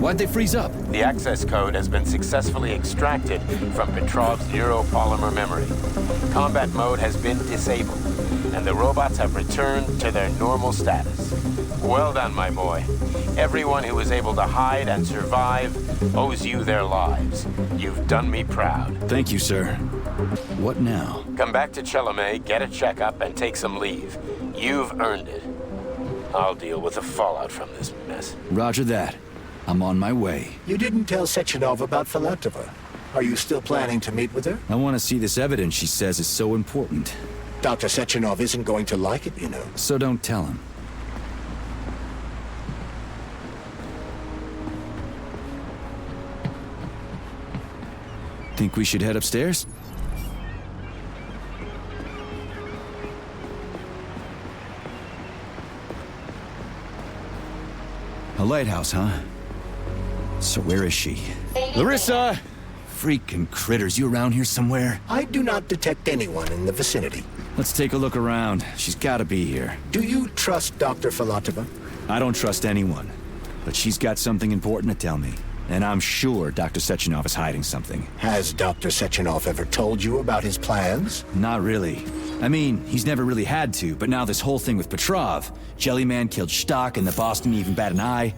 Why'd they freeze up? The access code has been successfully extracted from Petrov's neuropolymer memory. Combat mode has been disabled, and the robots have returned to their normal status. Well done, my boy. Everyone who was able to hide and survive owes you their lives. You've done me proud. Thank you, sir. What now? Come back to Chalamet, get a checkup, and take some leave. You've earned it. I'll deal with the fallout from this mess. Roger that. I'm on my way. You didn't tell Sechenov about Filatova. Are you still planning to meet with her? I want to see this evidence she says is so important. Dr. Sechenov isn't going to like it, you know. So don't tell him. Think we should head upstairs? A lighthouse, huh? So where is she? Larissa! Freaking critters, you around here somewhere? I do not detect anyone in the vicinity. Let's take a look around. She's gotta be here. Do you trust Dr. Filatova? I don't trust anyone. But she's got something important to tell me. And I'm sure Dr. Sechenov is hiding something. Has Dr. Sechenov ever told you about his plans? Not really. I mean, he's never really had to, but now this whole thing with Petrov, Jellyman killed Stock and the boss didn't even bat an eye.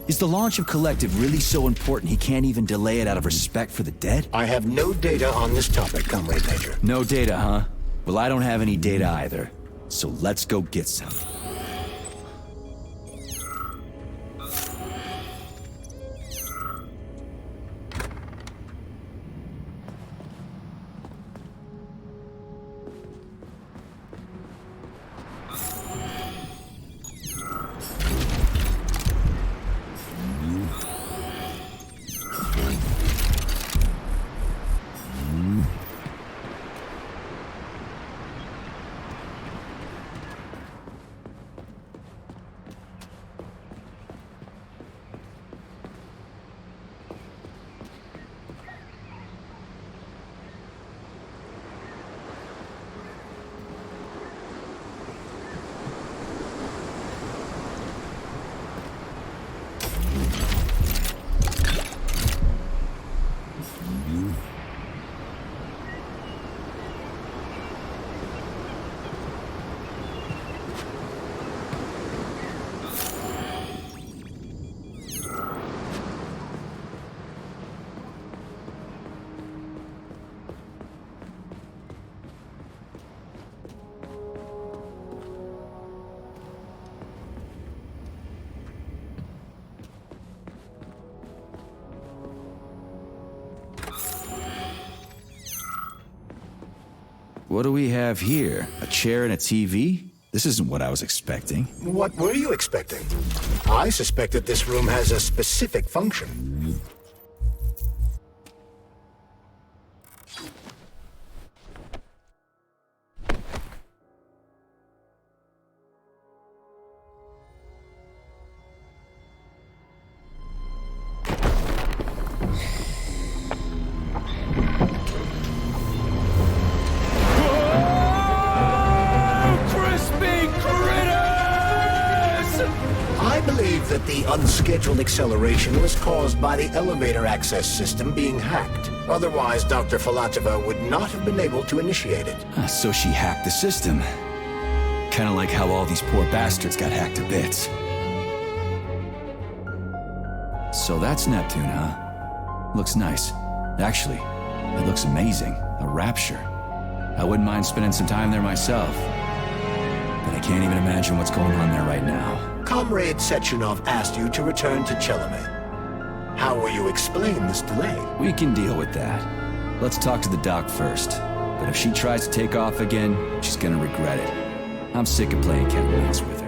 Is the launch of Collective really so important he can't even delay it out of respect for the dead? I have no data on this topic, Comrade Major. No data, huh? Well, I don't have any data either. So let's go get some. What do we have here? A chair and a TV? This isn't what I was expecting. What were you expecting? I suspect that this room has a specific function. The unscheduled acceleration was caused by the elevator access system being hacked. Otherwise, Dr. Filatova would not have been able to initiate it. So she hacked the system. Kinda like how all these poor bastards got hacked to bits. So that's Neptune, huh? Looks nice. Actually, it looks amazing. A rapture. I wouldn't mind spending some time there myself. But I can't even imagine what's going on there right now. Comrade Sechenov asked you to return to Chalamet. How will you explain this delay? We can deal with that. Let's talk to the doc first. But if she tries to take off again, she's gonna regret it. I'm sick of playing cat and mouse with her.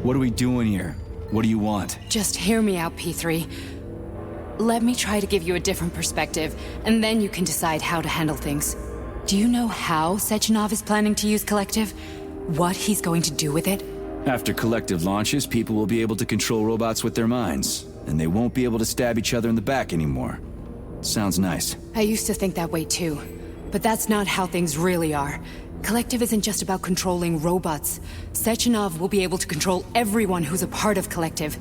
What are we doing here? What do you want? Just hear me out, P3. Let me try to give you a different perspective, and then you can decide how to handle things. Do you know how Sechenov is planning to use Collective? What he's going to do with it? After Collective launches, people will be able to control robots with their minds, and they won't be able to stab each other in the back anymore. Sounds nice. I used to think that way too, but that's not how things really are. Collective isn't just about controlling robots. Sechenov will be able to control everyone who's a part of Collective.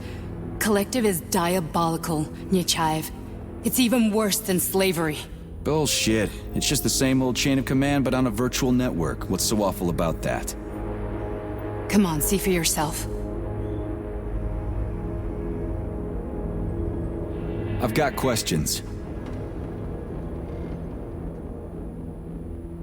Collective is diabolical, Nechayev. It's even worse than slavery. Bullshit. It's just the same old chain of command, but on a virtual network. What's so awful about that? Come on, see for yourself. I've got questions.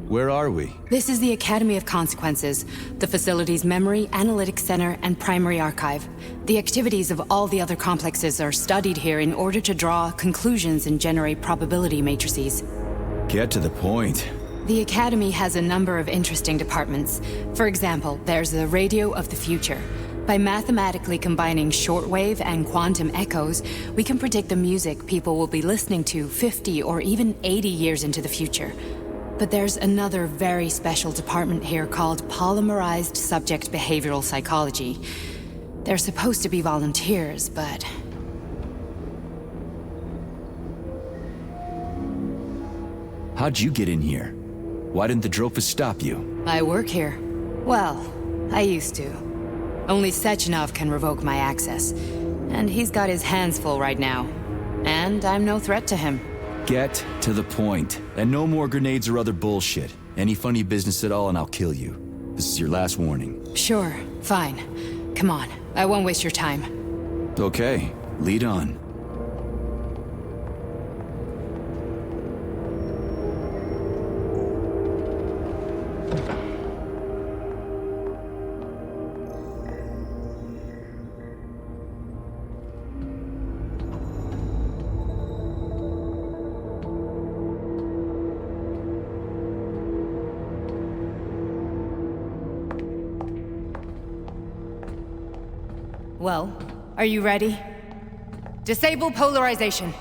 Where are we? This is the Academy of Consequences, the facility's memory, analytics center, and primary archive. The activities of all the other complexes are studied here in order to draw conclusions and generate probability matrices. Get to the point. The Academy has a number of interesting departments. For example, there's the Radio of the Future. By mathematically combining shortwave and quantum echoes, we can predict the music people will be listening to 50 or even 80 years into the future. But there's another very special department here called Polymerized Subject Behavioral Psychology. They're supposed to be volunteers, but... How'd you get in here? Why didn't the Drofus stop you? I work here. Well, I used to. Only Sechenov can revoke my access. And he's got his hands full right now. And I'm no threat to him. Get to the point. And no more grenades or other bullshit. Any funny business at all and I'll kill you. This is your last warning. Sure, fine. Come on, I won't waste your time. Okay, lead on. Well, are you ready? Disable polarization.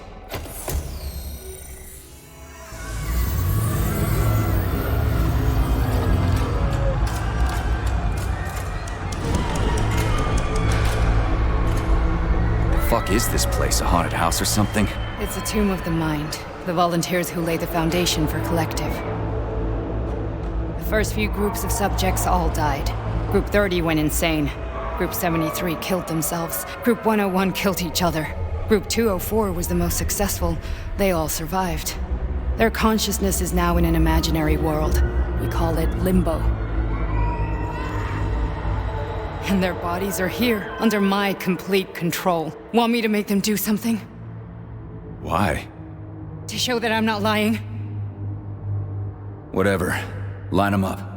Fuck is this place? A haunted house or something? It's a tomb of the mind. The volunteers who lay the foundation for Collective. The first few groups of subjects all died. Group 30 went insane. Group 73 killed themselves. Group 101 killed each other. Group 204 was the most successful. They all survived. Their consciousness is now in an imaginary world. We call it Limbo. And their bodies are here, under my complete control. Want me to make them do something? Why? To show that I'm not lying? Whatever. Line them up.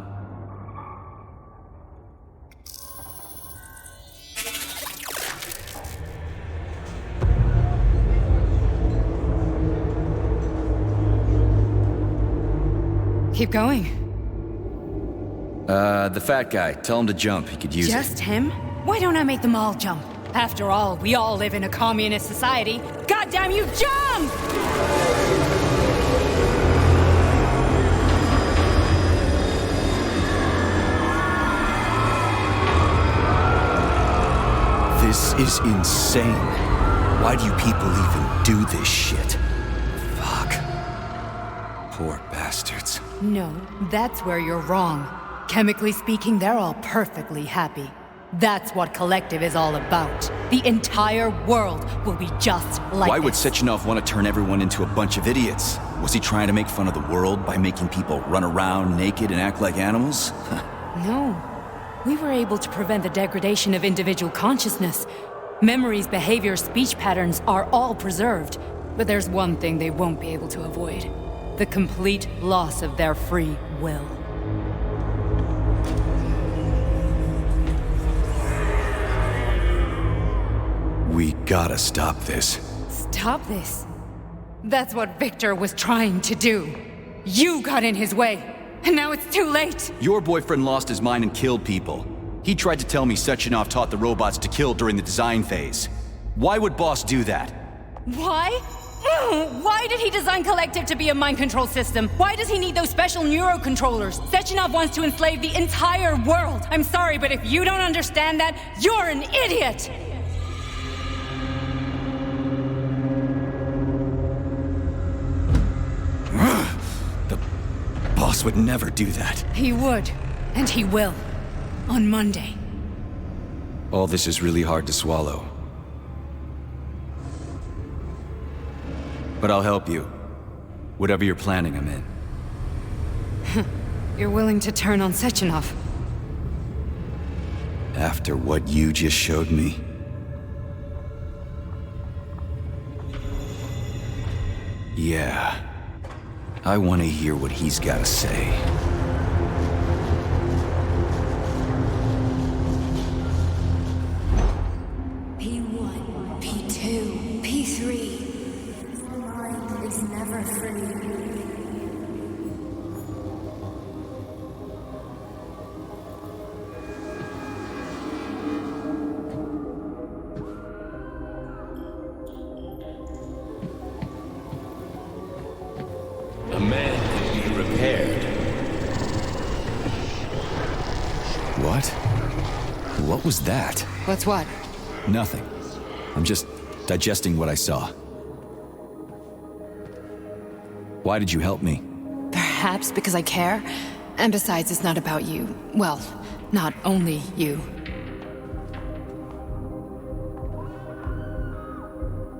Keep going. The fat guy. Tell him to jump. He could use it. Just him? Why don't I make them all jump? After all, we all live in a communist society. Goddamn you, jump! This is insane. Why do you people even do this shit? Fuck. Poor bastards. No, that's where you're wrong. Chemically speaking, they're all perfectly happy. That's what Collective is all about. The entire world will be just like Why would this. Sechenov want to turn everyone into a bunch of idiots? Was he trying to make fun of the world by making people run around naked and act like animals? No. We were able to prevent the degradation of individual consciousness. Memories, behaviors, speech patterns are all preserved. But there's one thing they won't be able to avoid. The complete loss of their free will. We gotta stop this. Stop this. That's what Victor was trying to do. You got in his way, and now it's too late. Your boyfriend lost his mind and killed people. He tried to tell me Sechenov taught the robots to kill during the design phase. Why would Boss do that? Why? Why did he design Collective to be a mind control system? Why does he need those special neurocontrollers? Sechenov wants to enslave the entire world. I'm sorry, but if you don't understand that, you're an idiot! The boss would never do that. He would, and he will. On Monday. All this is really hard to swallow. But I'll help you. Whatever you're planning, I'm in. You're willing to turn on Sechenov? After what you just showed me? Yeah. I want to hear what he's got to say. P1, P2, P3. My mind is never free. A man can be repaired. What? What was that? What's what? Nothing. I'm just digesting what I saw. Why did you help me? Perhaps because I care? And besides, it's not about you. Well, not only you.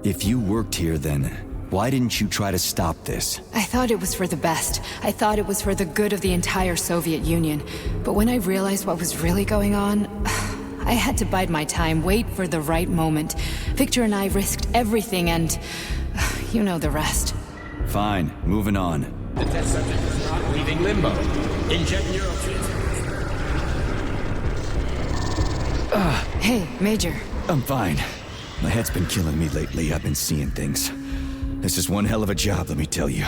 If you worked here, then why didn't you try to stop this? I thought it was for the best. I thought it was for the good of the entire Soviet Union. But when I realized what was really going on, I had to bide my time, wait for the right moment. Victor and I risked everything and... you know the rest. Fine, moving on. The test subject is not leaving limbo. Inject neurotransmitters. Hey, Major. I'm fine. My head's been killing me lately. I've been seeing things. This is one hell of a job, let me tell you.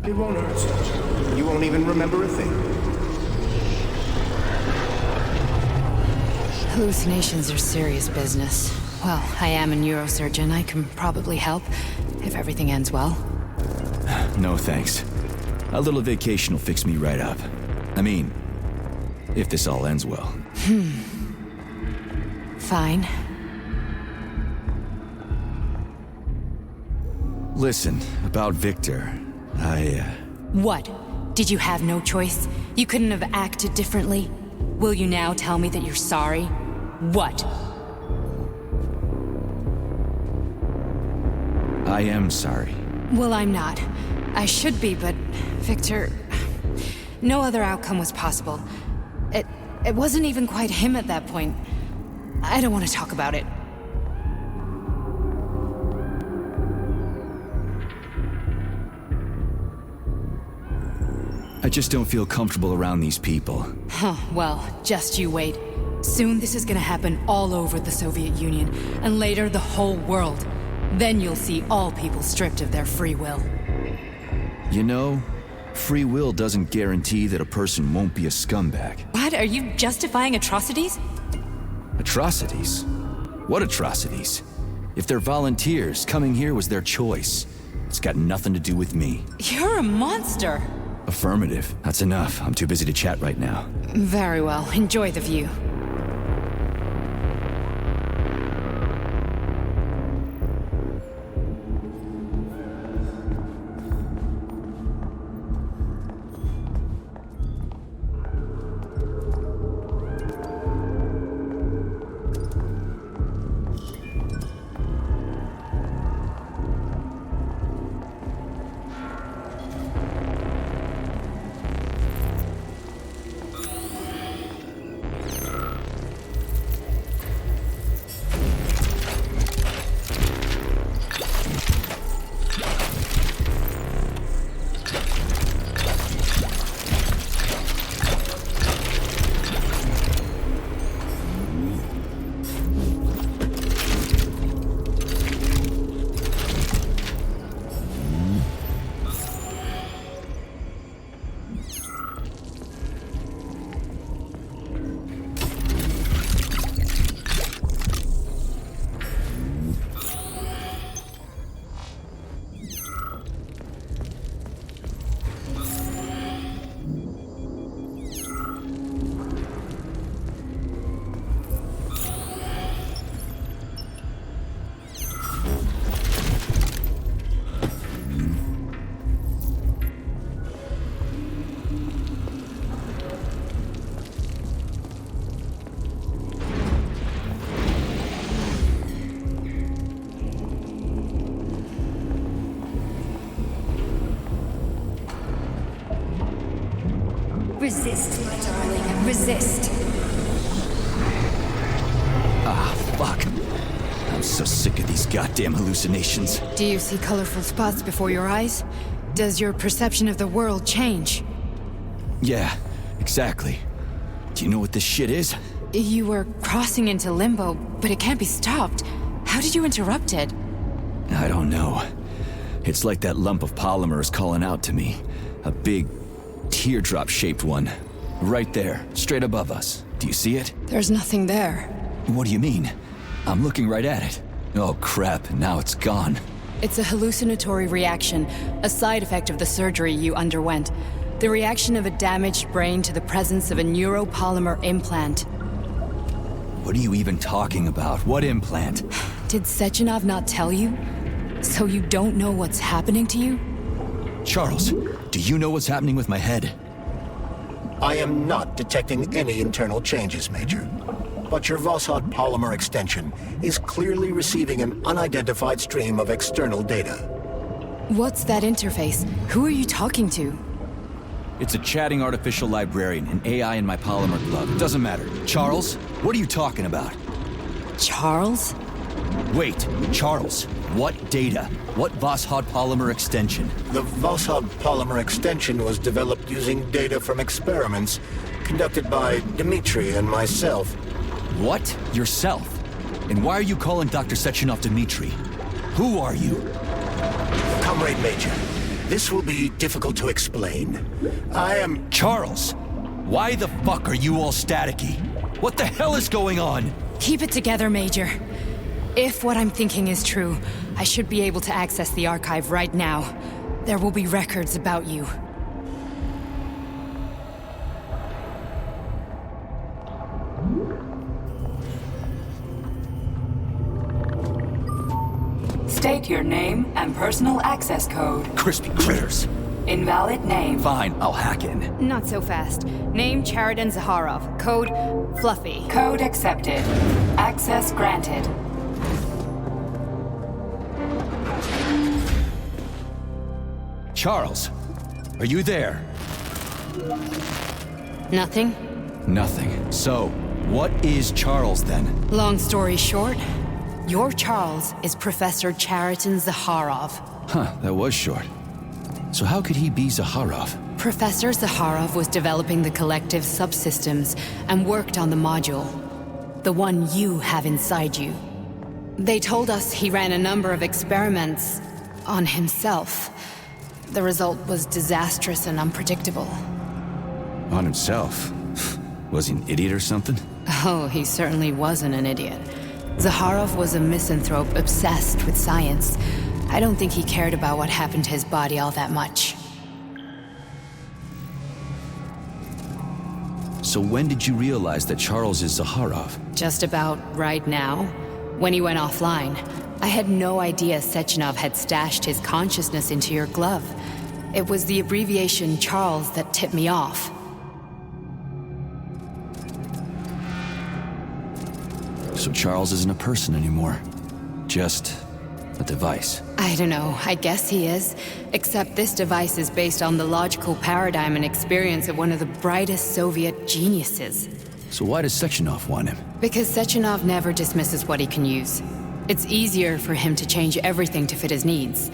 It won't hurt, Sergeant. You won't even remember a thing. Hallucinations are serious business. Well, I am a neurosurgeon. I can probably help, if everything ends well. No thanks. A little vacation will fix me right up. I mean, if this all ends well. Fine. Listen, about Victor, What? Did you have no choice? You couldn't have acted differently? Will you now tell me that you're sorry? What? I am sorry. Well, I'm not. I should be, but Victor... No other outcome was possible. It wasn't even quite him at that point. I don't want to talk about it. I just don't feel comfortable around these people. Huh, well, just you wait. Soon this is gonna happen all over the Soviet Union, and later the whole world. Then you'll see all people stripped of their free will. You know, free will doesn't guarantee that a person won't be a scumbag. What? Are you justifying atrocities? Atrocities? What atrocities? If they're volunteers, coming here was their choice. It's got nothing to do with me. You're a monster! Affirmative. That's enough. I'm too busy to chat right now. Very well. Enjoy the view. Resist, my darling. Resist. Ah, fuck. I'm so sick of these goddamn hallucinations. Do you see colorful spots before your eyes? Does your perception of the world change? Yeah, exactly. Do you know what this shit is? You were crossing into limbo, but it can't be stopped. How did you interrupt it? I don't know. It's like that lump of polymer is calling out to me. A big, teardrop-shaped one. Right there, straight above us. Do you see it? There's nothing there. What do you mean? I'm looking right at it. Oh crap, now it's gone. It's a hallucinatory reaction, a side effect of the surgery you underwent. The reaction of a damaged brain to the presence of a neuropolymer implant. What are you even talking about? What implant? Did Sechenov not tell you? So you don't know what's happening to you? Charles, do you know what's happening with my head? I am not detecting any internal changes, Major. But your Voshod polymer extension is clearly receiving an unidentified stream of external data. What's that interface? Who are you talking to? It's a chatting artificial librarian, an AI in my polymer glove. Doesn't matter. Charles, what are you talking about? Charles? Wait, Charles, what data? What Voshod polymer extension? The Voshod polymer extension was developed using data from experiments conducted by Dmitri and myself. What? Yourself? And why are you calling Dr. Sechenov Dmitri? Who are you? Comrade Major, this will be difficult to explain. I am... Charles, why the fuck are you all staticky? What the hell is going on? Keep it together, Major. If what I'm thinking is true, I should be able to access the archive right now. There will be records about you. State your name and personal access code. Crispy critters. Invalid name. Fine, I'll hack in. Not so fast. Name Chariton Zaharov. Code Fluffy. Code accepted. Access granted. Charles, are you there? Nothing? Nothing. So, what is Charles then? Long story short, your Charles is Professor Chariton Zaharov. Huh, that was short. So how could he be Zaharov? Professor Zaharov was developing the collective subsystems and worked on the module. The one you have inside you. They told us he ran a number of experiments on himself. The result was disastrous and unpredictable. On himself? Was he an idiot or something? Oh, he certainly wasn't an idiot. Zaharov was a misanthrope obsessed with science. I don't think he cared about what happened to his body all that much. So when did you realize that Charles is Zaharov? Just about right now, when he went offline. I had no idea Sechenov had stashed his consciousness into your glove. It was the abbreviation Charles that tipped me off. So Charles isn't a person anymore. Just a device. I don't know, I guess he is. Except this device is based on the logical paradigm and experience of one of the brightest Soviet geniuses. So why does Sechenov want him? Because Sechenov never dismisses what he can use. It's easier for him to change everything to fit his needs.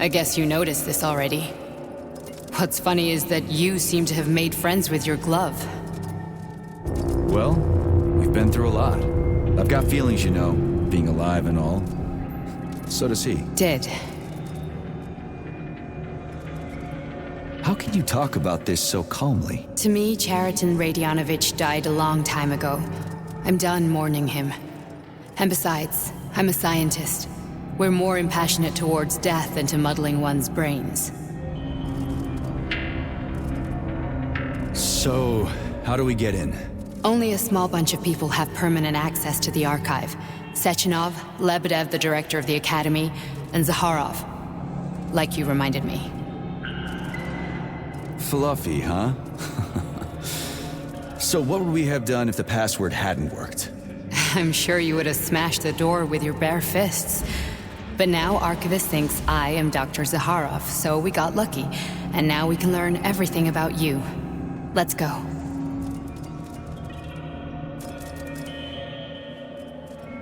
I guess you noticed this already. What's funny is that you seem to have made friends with your glove. Well, we've been through a lot. I've got feelings, you know, being alive and all. So does he. Did. How can you talk about this so calmly? To me, Chariton Radionovich died a long time ago. I'm done mourning him. And besides, I'm a scientist. We're more impassionate towards death than to muddling one's brains. So, how do we get in? Only a small bunch of people have permanent access to the archive. Sechenov, Lebedev, the director of the Academy, and Zaharov. Like you reminded me. Fluffy, huh? So what would we have done if the password hadn't worked? I'm sure you would have smashed the door with your bare fists. But now Archivist thinks I am Dr. Zaharov, so we got lucky. And now we can learn everything about you. Let's go.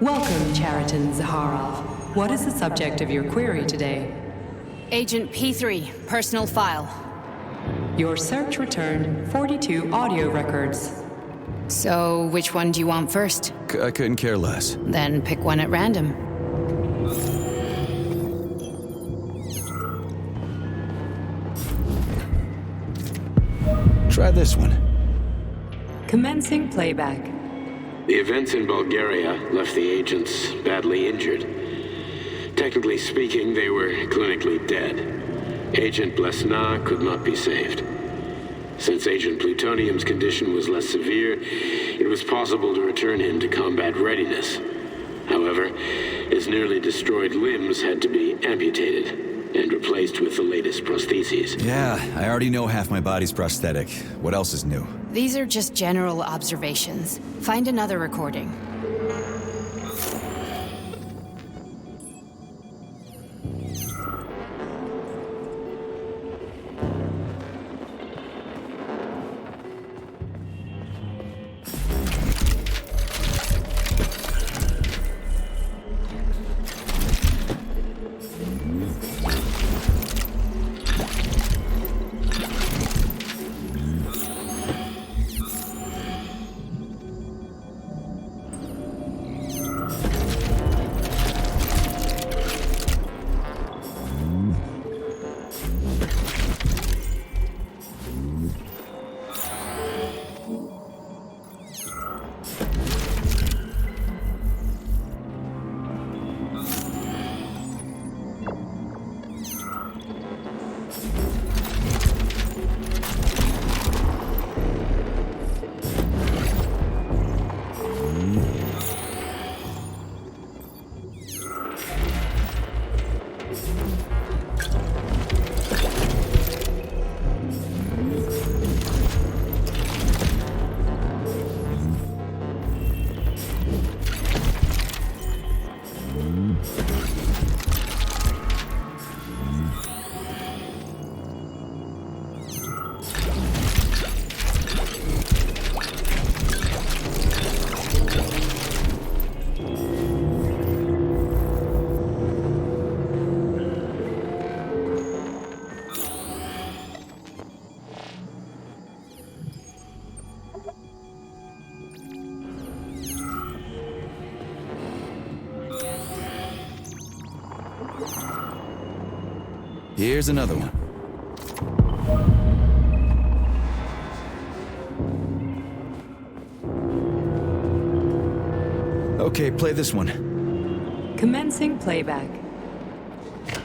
Welcome, Chariton Zaharov. What is the subject of your query today? Agent P3, personal file. Your search returned 42 audio records. So, which one do you want first? I couldn't care less. Then pick one at random. Try this one. Commencing playback. The events in Bulgaria left the agents badly injured. Technically speaking, they were clinically dead. Agent Blesna could not be saved. Since Agent Plutonium's condition was less severe, it was possible to return him to combat readiness. However, his nearly destroyed limbs had to be amputated and replaced with the latest prostheses. Yeah, I already know half my body's prosthetic. What else is new? These are just general observations. Find another recording. Here's another one. Okay, play this one. Commencing playback.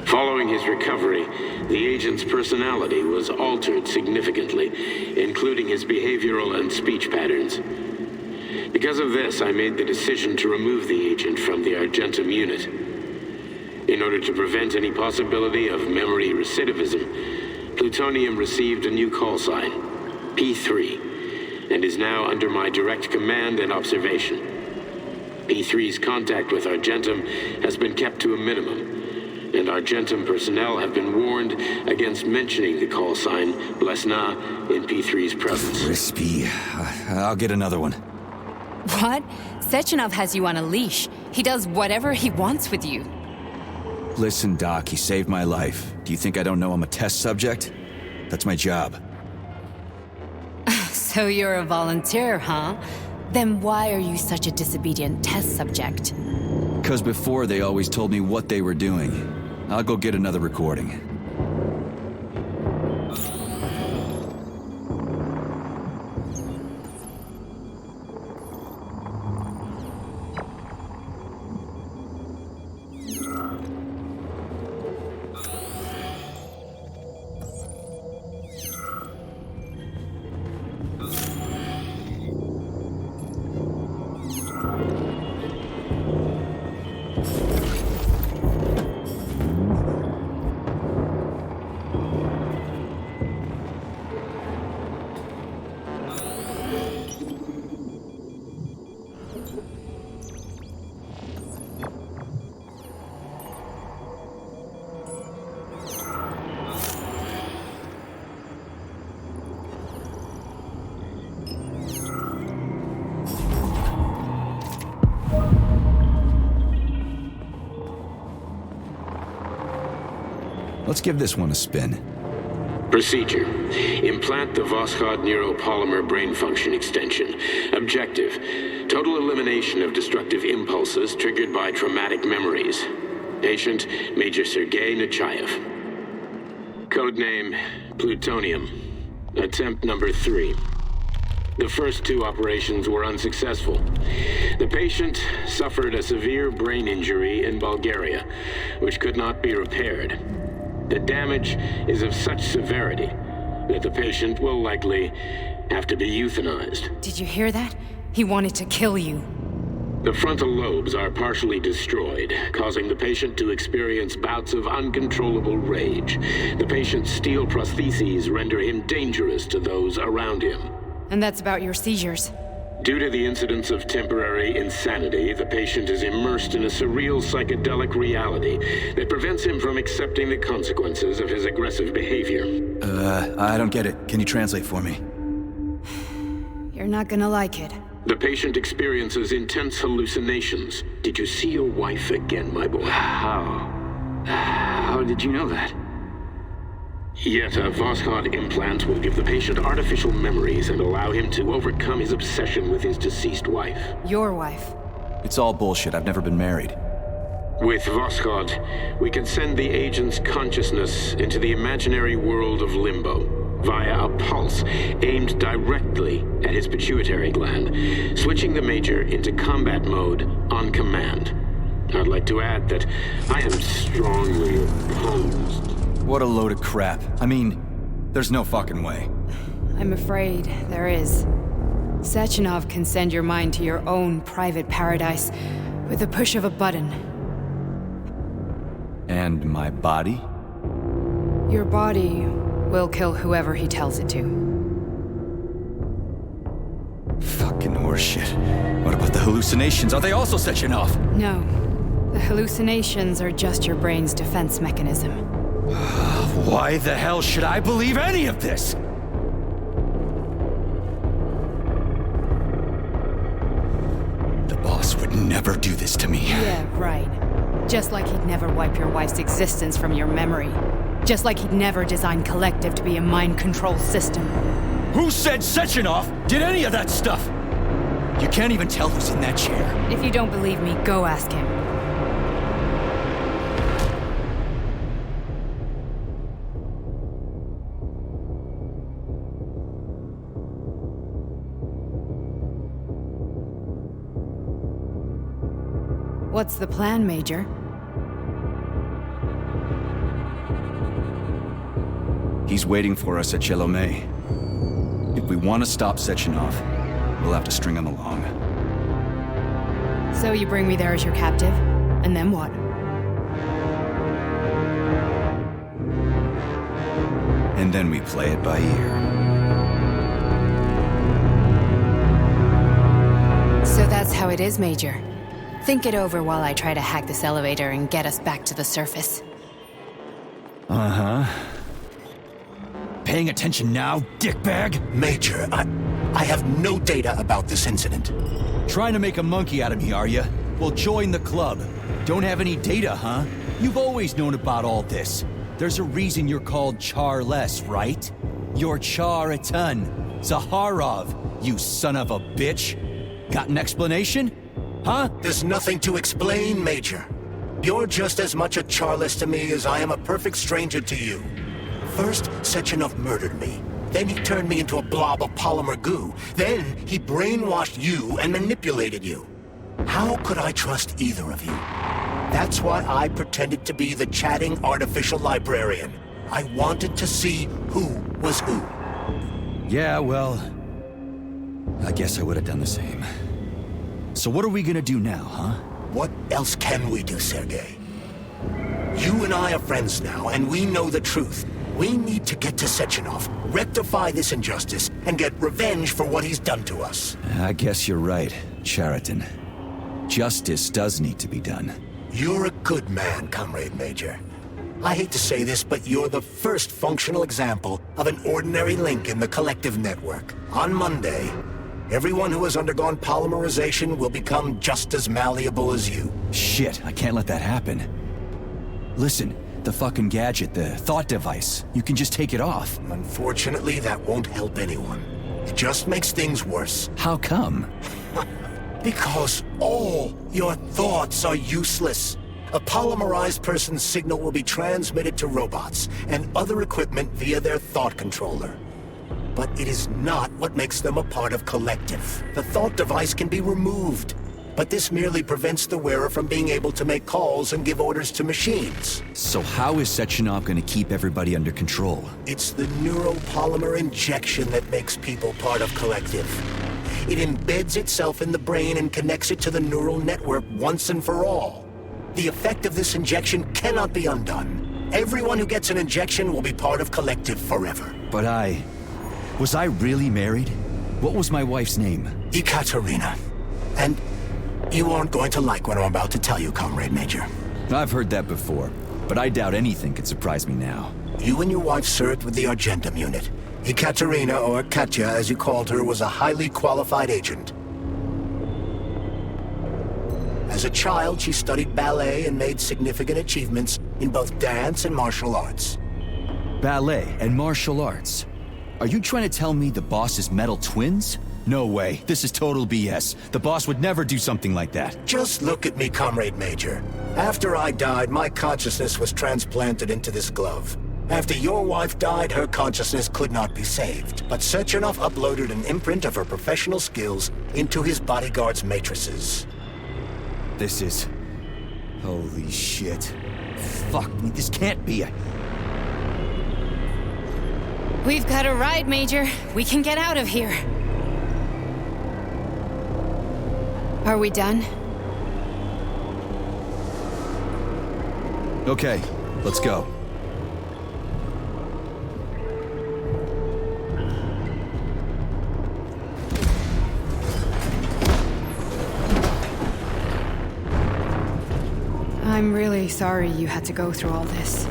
Following his recovery, the agent's personality was altered significantly, including his behavioral and speech patterns. Because of this, I made the decision to remove the agent from the Argentum unit. In order to prevent any possibility of memory recidivism, Plutonium received a new call sign, P3, and is now under my direct command and observation. P3's contact with Argentum has been kept to a minimum, and Argentum personnel have been warned against mentioning the call sign Blesna in P3's presence. Crispy. I'll get another one. What? Sechenov has you on a leash. He does whatever he wants with you. Listen, Doc, he saved my life. Do you think I don't know I'm a test subject? That's my job. So you're a volunteer, huh? Then why are you such a disobedient test subject? 'Cause before they always told me what they were doing. I'll go get another recording. Let's give this one a spin. Procedure. Implant the Voskhod neuropolymer brain function extension. Objective. Total elimination of destructive impulses triggered by traumatic memories. Patient, Major Sergei Nechayev. Codename, Plutonium. Attempt number 3. The first 2 operations were unsuccessful. The patient suffered a severe brain injury in Bulgaria, which could not be repaired. The damage is of such severity that the patient will likely have to be euthanized. Did you hear that? He wanted to kill you. The frontal lobes are partially destroyed, causing the patient to experience bouts of uncontrollable rage. The patient's steel prostheses render him dangerous to those around him. And that's about your seizures. Due to the incidence of temporary insanity, the patient is immersed in a surreal psychedelic reality that prevents him from accepting the consequences of his aggressive behavior. I don't get it. Can you translate for me? You're not gonna like it. The patient experiences intense hallucinations. Did you see your wife again, my boy? How did you know that? Yet a Voskhod implant will give the patient artificial memories and allow him to overcome his obsession with his deceased wife. Your wife. It's all bullshit. I've never been married. With Voskhod, we can send the agent's consciousness into the imaginary world of limbo via a pulse aimed directly at his pituitary gland, switching the Major into combat mode on command. I'd like to add that I am strongly opposed. What a load of crap. I mean, there's no fucking way. I'm afraid there is. Sechenov can send your mind to your own private paradise with the push of a button. And my body? Your body will kill whoever he tells it to. Fucking horseshit. What about the hallucinations? Are they also Sechenov? No. The hallucinations are just your brain's defense mechanism. Why the hell should I believe any of this? The boss would never do this to me. Yeah, right. Just like he'd never wipe your wife's existence from your memory. Just like he'd never design Collective to be a mind control system. Who said Sechenov did any of that stuff? You can't even tell who's in that chair. If you don't believe me, go ask him. What's the plan, Major? He's waiting for us at Chelomey. If we want to stop Sechenov, we'll have to string him along. So you bring me there as your captive, and then what? And then we play it by ear. So that's how it is, Major. Think it over while I try to hack this elevator and get us back to the surface. Uh-huh. Paying attention now, dickbag? Major, I have no data about this incident. Trying to make a monkey out of me, are you? Well, join the club. Don't have any data, huh? You've always known about all this. There's a reason you're called Charless, right? You're Char-a-ton. Zaharov, you son of a bitch. Got an explanation? Huh? There's nothing to explain, Major. You're just as much a Charless to me as I am a perfect stranger to you. First, Sechenov murdered me. Then he turned me into a blob of polymer goo. Then he brainwashed you and manipulated you. How could I trust either of you? That's why I pretended to be the chatting artificial librarian. I wanted to see who was who. Yeah, well, I guess I would have done the same. So what are we gonna do now, huh? What else can we do, Sergei? You and I are friends now, and we know the truth. We need to get to Sechenov, rectify this injustice, and get revenge for what he's done to us. I guess you're right, Chariton. Justice does need to be done. You're a good man, Comrade Major. I hate to say this, but you're the first functional example of an ordinary link in the Collective network. On Monday, everyone who has undergone polymerization will become just as malleable as you. Shit, I can't let that happen. Listen, The fucking gadget, the thought device. You can just take it off. Unfortunately, that won't help anyone. It just makes things worse. How come? Because all your thoughts are useless. A polymerized person's signal will be transmitted to robots and other equipment via their thought controller. But it is not what makes them a part of Collective. The thought device can be removed, but this merely prevents the wearer from being able to make calls and give orders to machines. So how is Sechenov gonna keep everybody under control? It's the neuropolymer injection that makes people part of Collective. It embeds itself in the brain and connects it to the neural network once and for all. The effect of this injection cannot be undone. Everyone who gets an injection will be part of Collective forever. But was I really married? What was my wife's name? Ekaterina. And you aren't going to like what I'm about to tell you, Comrade Major. I've heard that before, but I doubt anything could surprise me now. You and your wife served with the Argentum unit. Ekaterina, or Katya as you called her, was a highly qualified agent. As a child, she studied ballet and made significant achievements in both dance and martial arts. Ballet and martial arts? Are you trying to tell me the boss is metal twins? No way. This is total BS. The boss would never do something like that. Just look at me, Comrade Major. After I died, my consciousness was transplanted into this glove. After your wife died, her consciousness could not be saved. But Sechenov uploaded an imprint of her professional skills into his bodyguard's matrices. This is... Holy shit. Fuck me, this can't be a... We've got a ride, Major. We can get out of here. Are we done? Okay, let's go. I'm really sorry you had to go through all this.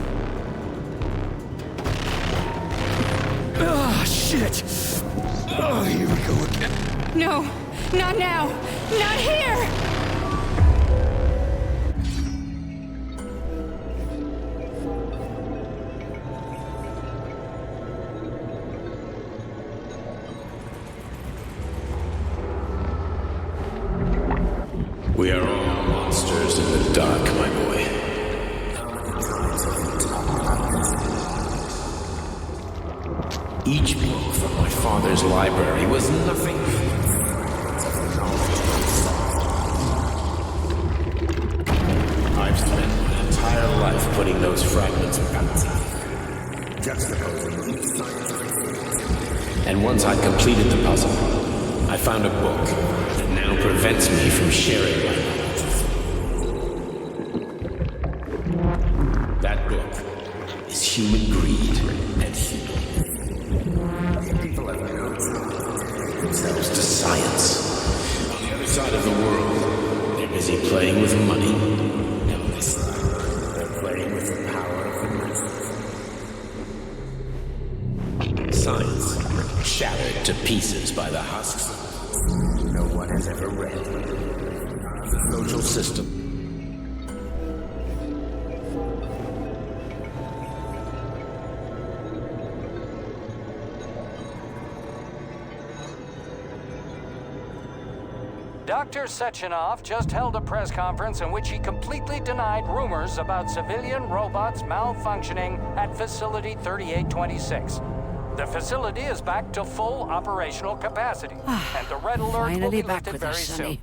Ah, shit! Oh, here we go again. No, not now! Not here! We are all monsters in the dark, my boy. Each book from my father's library was nothing. I've spent my entire life putting those fragments back. And once I'd completed the puzzle, I found a book that now prevents me from sharing my knowledge. That book is Human Greed and Human. People have themselves to science. On the other side of the world, they're busy playing with money. And on this side, they're playing with the power of the science shattered to pieces by the husks. No one has ever read the social system. Dr. Sechenov just held a press conference in which he completely denied rumors about civilian robots malfunctioning at Facility 3826. The facility is back to full operational capacity, and the red alert will Finally be back lifted with very us, soon. Sonny.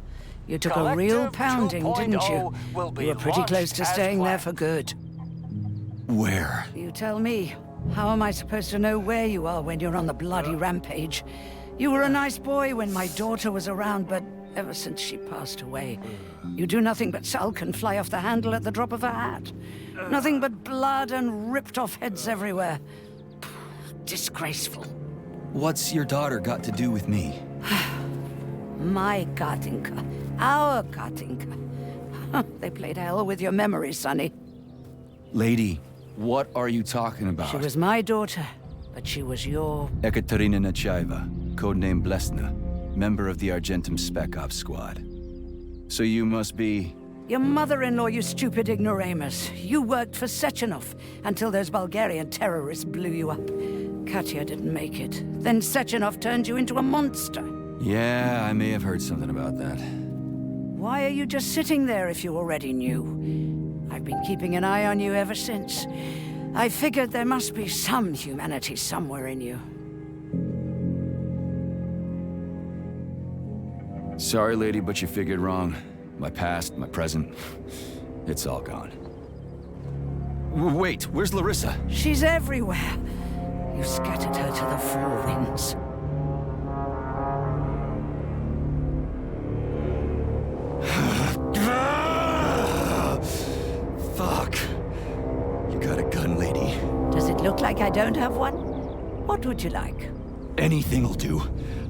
You took a real pounding, didn't you? Will be You were pretty close launched to as staying there planned. for good. Where? You tell me. How am I supposed to know where you are when you're on the bloody rampage? You were a nice boy when my daughter was around, but ever since she passed away, you do nothing but sulk and fly off the handle at the drop of a hat. Nothing but blood and ripped off heads everywhere. Disgraceful. What's your daughter got to do with me? My Katinka. Our Katinka. They played hell with your memory, Sonny. Lady, what are you talking about? She was my daughter, but she was your... Ekaterina Nechaeva, codename Blesna, member of the Argentum Spec Ops squad. So you must be Your mother-in-law, you stupid ignoramus. You worked for Sechenov until those Bulgarian terrorists blew you up. Katya didn't make it. Then Sechenov turned you into a monster. Yeah, I may have heard something about that. Why are you just sitting there if you already knew? I've been keeping an eye on you ever since. I figured there must be some humanity somewhere in you. Sorry, lady, but you figured wrong. My past, my present, it's all gone. Wait, where's Larissa? She's everywhere. You scattered her to the four winds. Fuck. You got a gun, lady. Does it look like I don't have one? What would you like? Anything'll do.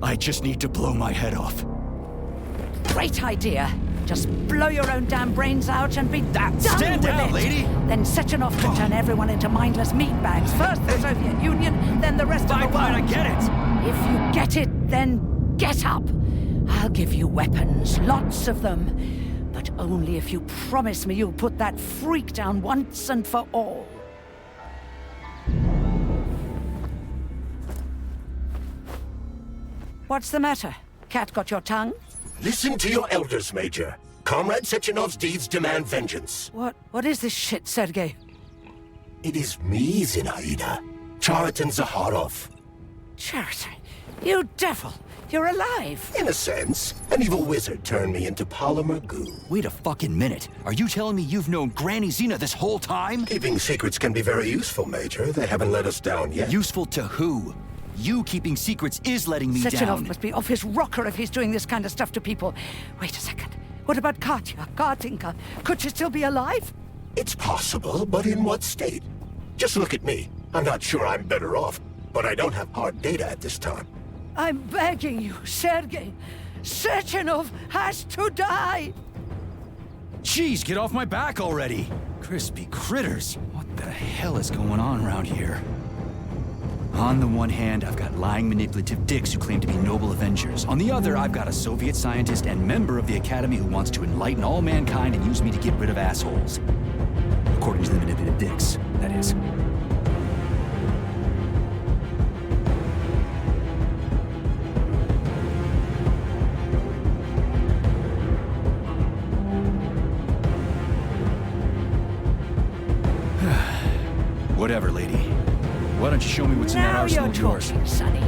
I just need to blow my head off. Great idea. Just blow your own damn brains out and be done Stand with down, it. lady! Then Sechenov can turn everyone into mindless meatbags. First the Soviet Union, then the rest of the world. Fine, I get it! If you get it, then get up. I'll give you weapons, lots of them. But only if you promise me you'll put that freak down once and for all. What's the matter? Cat got your tongue? Listen to your elders, Major. Comrade Sechenov's deeds demand vengeance. What is this shit, Sergei? It is me, Zinaida. Chariton Zakharov. Chariton, you devil! You're alive! In a sense, an evil wizard turned me into polymer goo. Wait a fucking minute. Are you telling me you've known Granny Zena this whole time? Keeping secrets can be very useful, Major. They haven't let us down yet. Useful to who? You keeping secrets is letting me Sechenov down. must be off his rocker if he's doing this kind of stuff to people. Wait a second. What about Katya, Kartinka? Could she still be alive? It's possible, but in what state? Just look at me. I'm not sure I'm better off, but I don't have hard data at this time. I'm begging you, Sergei. Sechenov has to die! Jeez, get off my back already! Crispy critters. What the hell is going on around here? On the one hand, I've got lying, manipulative dicks who claim to be noble avengers. On the other, I've got a Soviet scientist and member of the Academy who wants to enlighten all mankind and use me to get rid of assholes. According to the manipulative dicks, that is. Whatever, lady. Why don't you show me what's in that Now arsenal you're of yours? talking, Sonny.